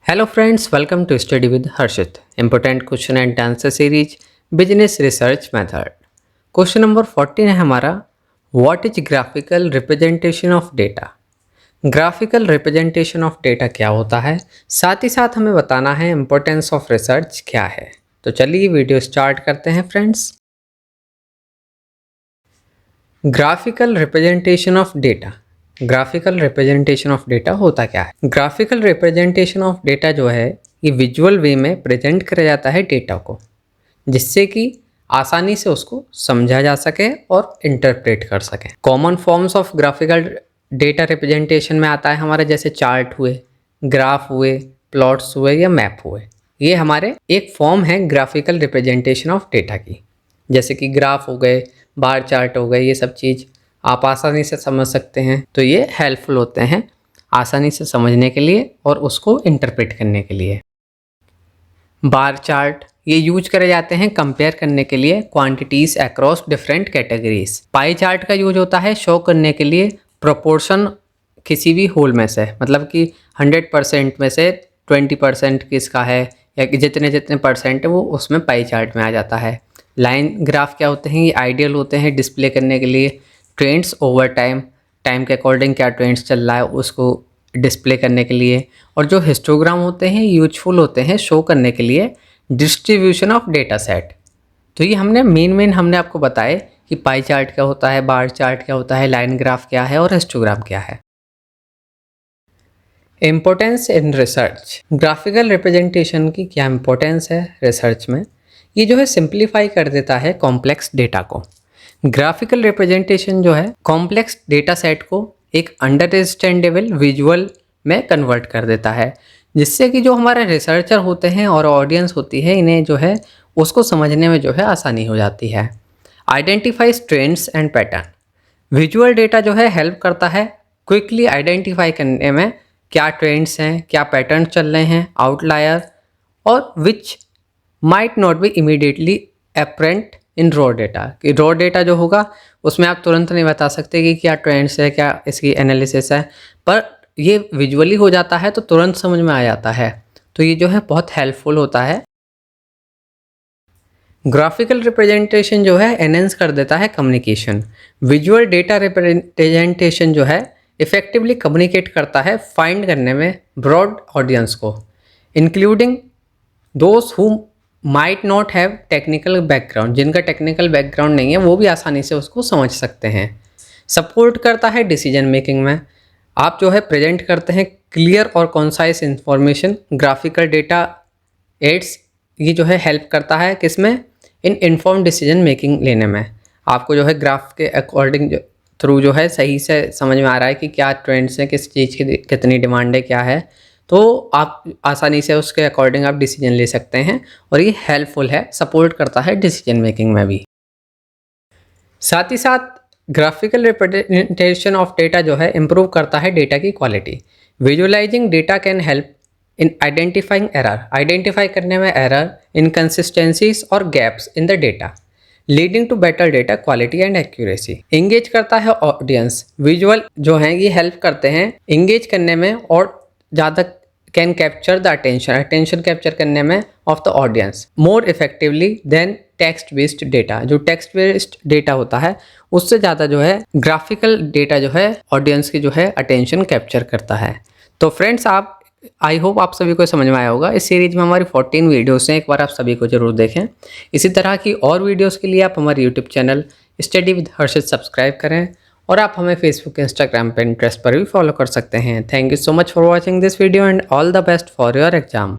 Hello friends, welcome to study with Harshit. Important question and answer series business research method. Question number 14 है हमारा, what is graphical representation of data. Graphical representation of data क्या होता है, साथ ही साथ हमें बताना है इंपॉर्टेंस ऑफ रिसर्च क्या है। तो चलिए वीडियो स्टार्ट करते हैं friends. Graphical representation of data. Graphical representation of data होता क्या है? ग्राफिकल रिप्रेजेंटेशन ऑफ डेटा जो है ये विजुअल वे में प्रेजेंट किया जाता है डेटा को, जिससे कि आसानी से उसको समझा जा सके और इंटरप्रेट कर सके। Common forms of graphical data representation में आता है हमारे जैसे चार्ट हुए, ग्राफ हुए, प्लॉट्स हुए या मैप हुए। ये हमारे एक फॉर्म है ग्राफिकल रिप्रेजेंटेशन ऑफ डेटा की। जैसे कि ग्राफ हो गए, बार चार्ट हो गए, ये सब चीज़ आप आसानी से समझ सकते हैं। तो ये हेल्पफुल होते हैं आसानी से समझने के लिए और उसको इंटरप्रेट करने के लिए। बार चार्ट ये यूज करे जाते हैं कंपेयर करने के लिए quantities across different categories. Pie chart का यूज होता है शो करने के लिए प्रोपोर्शन किसी भी होल में से, मतलब कि 100% में से 20% किसका है या जितने जितने परसेंट है वो उसमें पाई चार्ट में आ जाता है। लाइन ग्राफ क्या होते हैं, ये आइडियल होते हैं डिस्प्ले करने के लिए ट्रेंड्स ओवर टाइम, टाइम के अकॉर्डिंग क्या ट्रेंड्स चल रहा है उसको डिस्प्ले करने के लिए। और जो हिस्टोग्राम होते हैं यूजफुल होते हैं शो करने के लिए डिस्ट्रीब्यूशन ऑफ डेटा सेट। तो ये हमने मेन हमने आपको बताए कि पाई चार्ट क्या होता है, बार चार्ट क्या होता है, लाइन ग्राफ क्या है और हिस्टोग्राम क्या है। Importance in research. Graphical representation की क्या इम्पोर्टेंस है रिसर्च में? ये जो है सिंप्लीफाई कर देता है कॉम्प्लेक्स डेटा को। ग्राफिकल रिप्रेजेंटेशन जो है कॉम्प्लेक्स डेटा सेट को एक अंडरस्टैंडेबल विजुअल में कन्वर्ट कर देता है, जिससे कि जो हमारे रिसर्चर होते हैं और ऑडियंस होती है इन्हें जो है उसको समझने में जो है आसानी हो जाती है। Identifies trends and pattern. Visual data जो है हेल्प करता है क्विकली आइडेंटिफाई करने में क्या ट्रेंड्स हैं, क्या पैटर्न चल रहे हैं, आउटलायर और which might not be immediately apparent in raw data. कि रॉ डेटा जो होगा उसमें आप तुरंत नहीं बता सकते कि क्या ट्रेंड्स है, क्या इसकी एनालिसिस है, पर ये विजुअली हो जाता है तो तुरंत समझ में आ जाता है। तो ये जो है बहुत हेल्पफुल होता है। ग्राफिकल रिप्रेजेंटेशन जो है एनहेंस कर देता है कम्युनिकेशन। विजुअल डेटा रिप्रेजेंटेशन जो है इफेक्टिवली कम्युनिकेट करता है फाइंड करने में ब्रॉड ऑडियंस को, including those who might not have technical background. जिनका टेक्निकल बैकग्राउंड नहीं है वो भी आसानी से उसको समझ सकते हैं। सपोर्ट करता है डिसीजन मेकिंग में। आप जो है प्रेजेंट करते हैं क्लियर और concise information. Graphical data aids ये जो है हेल्प करता है किसमें, इन इन्फॉर्म डिसीजन मेकिंग लेने में। आपको जो है ग्राफ के अकॉर्डिंग थ्रू जो है सही से समझ में आ रहा है कि क्या ट्रेंड्स हैं, किस चीज़ की कितनी डिमांड है, क्या है, तो आप आसानी से उसके अकॉर्डिंग आप डिसीजन ले सकते हैं और ये हेल्पफुल है, सपोर्ट करता है डिसीजन मेकिंग में भी। साथ ही साथ ग्राफिकल रिप्रेजेंटेशन ऑफ डेटा जो है इम्प्रूव करता है डेटा की quality. Visualizing data can help in identifying error. Identify करने में एरर, इनकन्सिस्टेंसीज और gaps in the data, leading to better data quality and accuracy. Engage करता है ऑडियंस। विजुअल जो हैं ये हेल्प करते हैं इंगेज करने में और ज़्यादा can capture the attention capture करने में of the audience more effectively than text based data. जो टेक्स्ट बेस्ड डेटा होता है उससे ज़्यादा जो है ग्राफिकल डेटा जो है ऑडियंस की जो है अटेंशन कैप्चर करता है। तो फ्रेंड्स, आप आई होप आप सभी को समझ में आया होगा। इस सीरीज में हमारी 14 वीडियोस हैं, एक बार आप सभी को जरूर देखें। इसी तरह की और वीडियोस के लिए आप हमारे YouTube channel study with Harshit subscribe करें और आप हमें फेसबुक, इंस्टाग्राम, पिंटरेस्ट पर भी फॉलो कर सकते हैं। Thank you so much for watching this video and all the best for your exam.